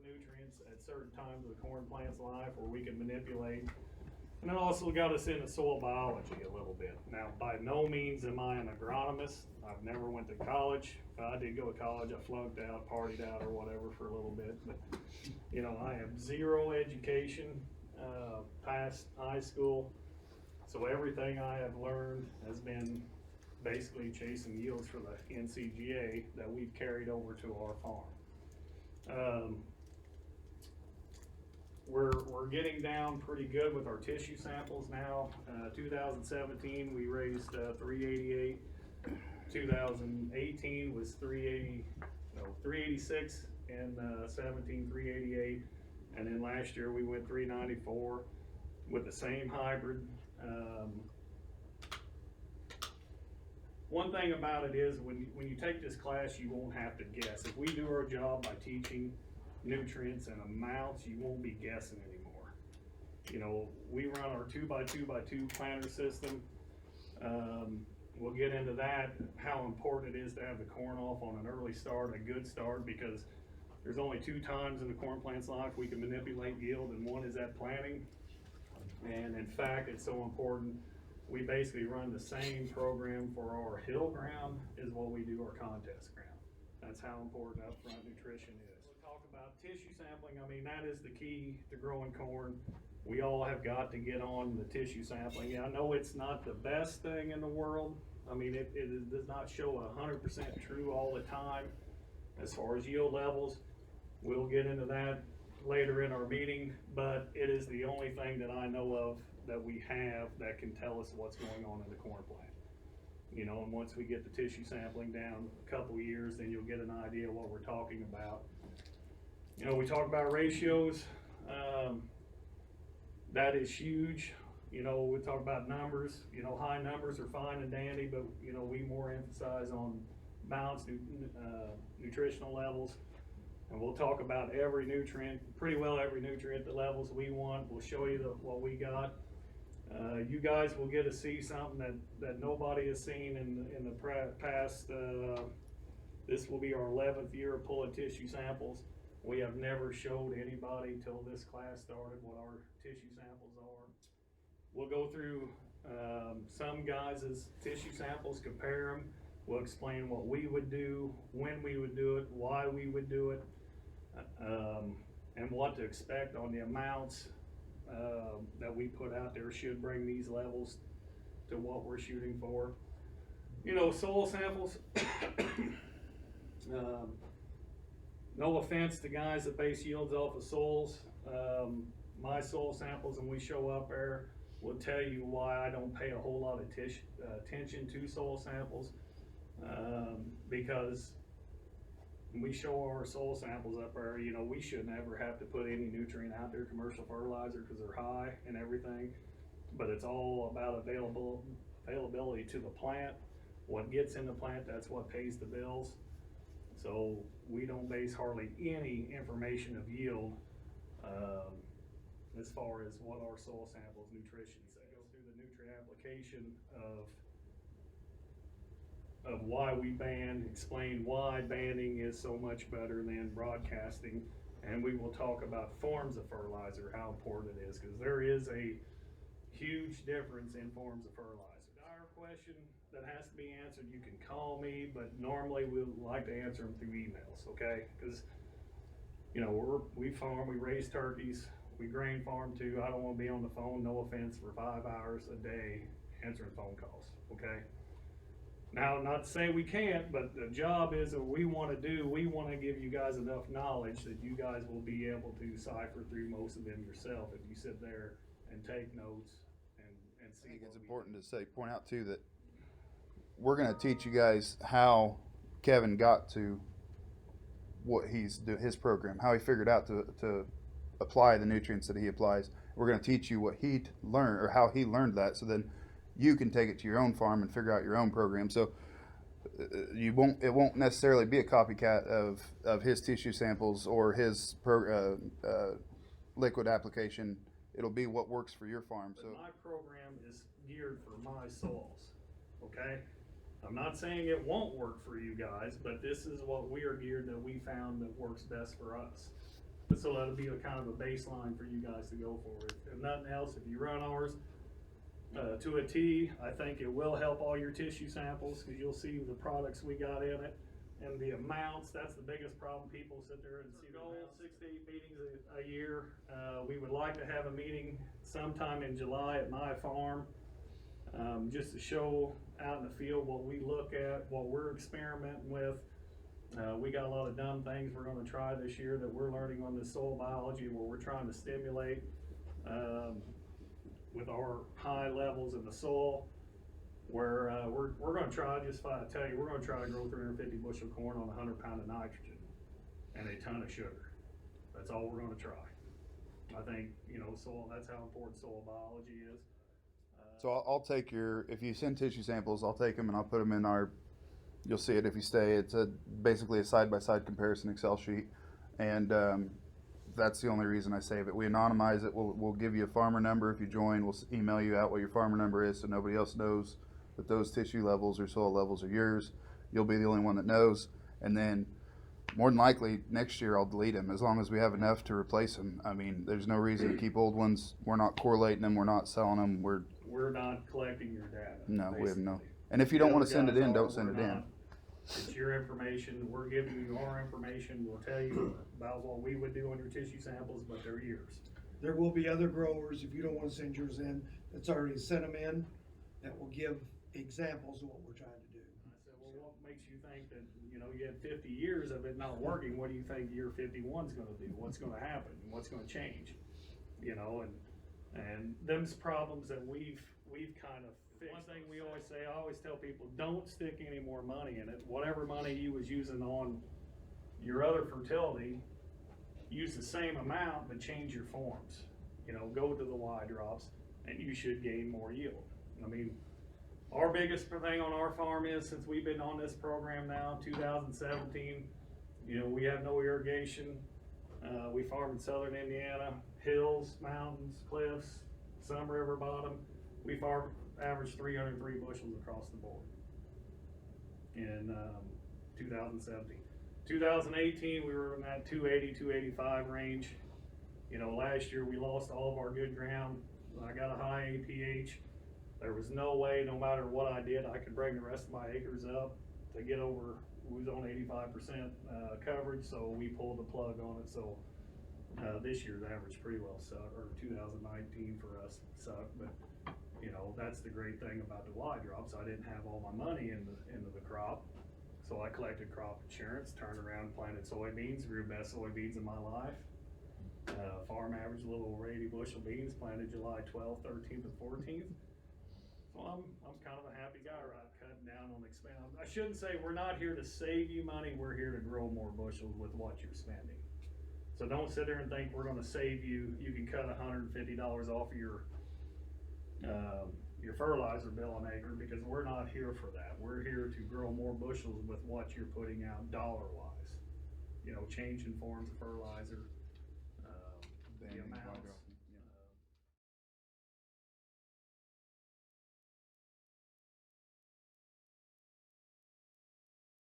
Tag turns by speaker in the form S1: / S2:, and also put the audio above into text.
S1: nutrients at certain times of the corn plant's life where we can manipulate. And it also got us into soil biology a little bit. Now, by no means am I an agronomist. I've never went to college. If I did go to college, I flunked out, partied out, or whatever for a little bit. But, you know, I have zero education past high school. So everything I have learned has been basically chasing yields for the NCGA that we've carried over to our farm. We're getting down pretty good with our tissue samples now. 2017 we raised 388. 2018 was 386, and 17 388, and then last year we went 394 with the same hybrid. One thing about it is when you take this class, you won't have to guess. If we do our job by teaching nutrients and amounts, you won't be guessing anymore. You know, we run our 2x2x2 planter system. We'll get into that, how important it is to have the corn off on an early start, a good start, because there's only 2 times in the corn plant's life we can manipulate yield, and one is at planting. And in fact, it's so important, we basically run the same program for our hill ground as what we do our contest ground. That's how important upfront nutrition is. We'll talk about tissue sampling. I mean, that is the key to growing corn. We all have got to get on the tissue sampling. Yeah, I know it's not the best thing in the world. I mean, it does not show 100% true all the time as far as yield levels. We'll get into that later in our meeting, but it is the only thing that I know of that we have that can tell us what's going on in the corn plant. You know, and once we get the tissue sampling down a couple years, then you'll get an idea of what we're talking about. You know, we talk about ratios. That is huge. You know, we talk about numbers. You know, high numbers are fine and dandy, but, you know, we more emphasize on balanced nutritional levels. And we'll talk about every nutrient, pretty well every nutrient, the levels we want. We'll show you what we got. You guys will get to see something that nobody has seen in the past. This will be our 11th year of pulling tissue samples. We have never showed anybody till this class started what our tissue samples are. We'll go through some guys' tissue samples, compare them. We'll explain what we would do, when we would do it, why we would do it, and what to expect on the amounts that we put out there should bring these levels to what we're shooting for. You know, soil samples. No offense to guys that base yields off of soils. My soil samples, when we show up there, will tell you why I don't pay a whole lot of attention to soil samples. Because when we show our soil samples up there, you know, we shouldn't ever have to put any nutrient out there, commercial fertilizer, because they're high and everything. But it's all about availability to the plant. What gets in the plant, that's what pays the bills. So we don't base hardly any information of yield as far as what our soil samples nutrition say. Go through the nutrient application of why we ban, explain why banning is so much better than broadcasting, and we will talk about forms of fertilizer, how important it is, because there is a huge difference in forms of fertilizer. Dire question that has to be answered, you can call me, but normally we like to answer them through emails, okay? Because, you know, we farm, we raise turkeys, we grain farm too. I don't want to be on the phone, no offense, for 5 hours a day answering phone calls, okay? Now, not to say we can't, but the job is that we want to do, we want to give you guys enough knowledge that you guys will be able to cipher through most of them yourself if you sit there and take notes and see.
S2: I think it's important to point out too that we're going to teach you guys how Kevin got to what his program, how he figured out to apply the nutrients that he applies. We're going to teach you what he learned or how he learned that, so then you can take it to your own farm and figure out your own program. So it won't necessarily be a copycat of his tissue samples or his liquid application. It'll be what works for your farm.
S1: So my program is geared for my soils, okay? I'm not saying it won't work for you guys, but this is what we are geared that we found that works best for us. So that'll be a kind of a baseline for you guys to go for. If nothing else, if you run ours to a T, I think it will help all your tissue samples, because you'll see the products we got in it and the amounts. That's the biggest problem. People sit there and see the goal, 6 to 8 meetings a year. We would like to have a meeting sometime in July at my farm, just to show out in the field what we look at, what we're experimenting with. We got a lot of dumb things we're going to try this year that we're learning on the soil biology, where we're trying to stimulate with our high levels in the soil, where we're going to try, just fine, I tell you, we're going to try to grow 350 bushel corn on 100 pound of nitrogen and a ton of sugar. That's all we're going to try. I think, you know, soil, that's how important soil biology is.
S2: So I'll take if you send tissue samples, I'll take them and I'll put them in you'll see it if you stay. It's basically a side-by-side comparison Excel sheet, and that's the only reason I save it. We anonymize it. We'll give you a farmer number if you join. We'll email you out what your farmer number is, so nobody else knows that those tissue levels or soil levels are yours. You'll be the only one that knows, and then more than likely next year I'll delete them as long as we have enough to replace them. I mean, there's no reason to keep old ones. We're not correlating them. We're not selling them.
S1: We're not collecting your data.
S2: No,
S1: basically.
S2: we have no. And if you don't want to send it in, don't send it in.
S1: It's your information. We're giving you our information. We'll tell you about what we would do on your tissue samples, but they're yours.
S3: There will be other growers, if you don't want to send yours in, that's already sent them in, that will give examples of what we're trying to do.
S1: I said, well, what makes you think that, you know, you had 50 years of it not working? What do you think year 51 is going to do? What's going to happen? What's going to change? You know, and them's problems that we've kind of fixed. One thing we always say, I always tell people, don't stick any more money in it. Whatever money you was using on your other fertility, use the same amount, but change your forms. You know, go to the Y drops, and you should gain more yield. I mean, our biggest thing on our farm is, since we've been on this program now, 2017, you know, we have no irrigation. We farm in southern Indiana, hills, mountains, cliffs, some river bottom. We farm average 303 bushels across the board in 2017. 2018, we were in that 280, 285 range. You know, last year we lost all of our good ground. I got a high APH. There was no way, no matter what I did, I could bring the rest of my acres up to get over. We was on 85% coverage, so we pulled the plug on it. So this year's average pretty well sucked, or 2019 for us sucked. But you know, that's the great thing about the Y drops. I didn't have all my money into the crop, so I collected crop insurance, turned around, planted soybeans, grew best soybeans in my life. Farm average a little over 80 bushel beans, planted July 12th, 13th, and 14th. So I'm kind of a happy guy, right? Cutting down on expand. I shouldn't say we're not here to save you money. We're here to grow more bushels with what you're spending. So don't sit there and think we're going to save you. You can cut $150 off of your fertilizer bill an acre, because we're not here for that. We're here to grow more bushels with what you're putting out dollar-wise. You know, changing forms of fertilizer, the amounts.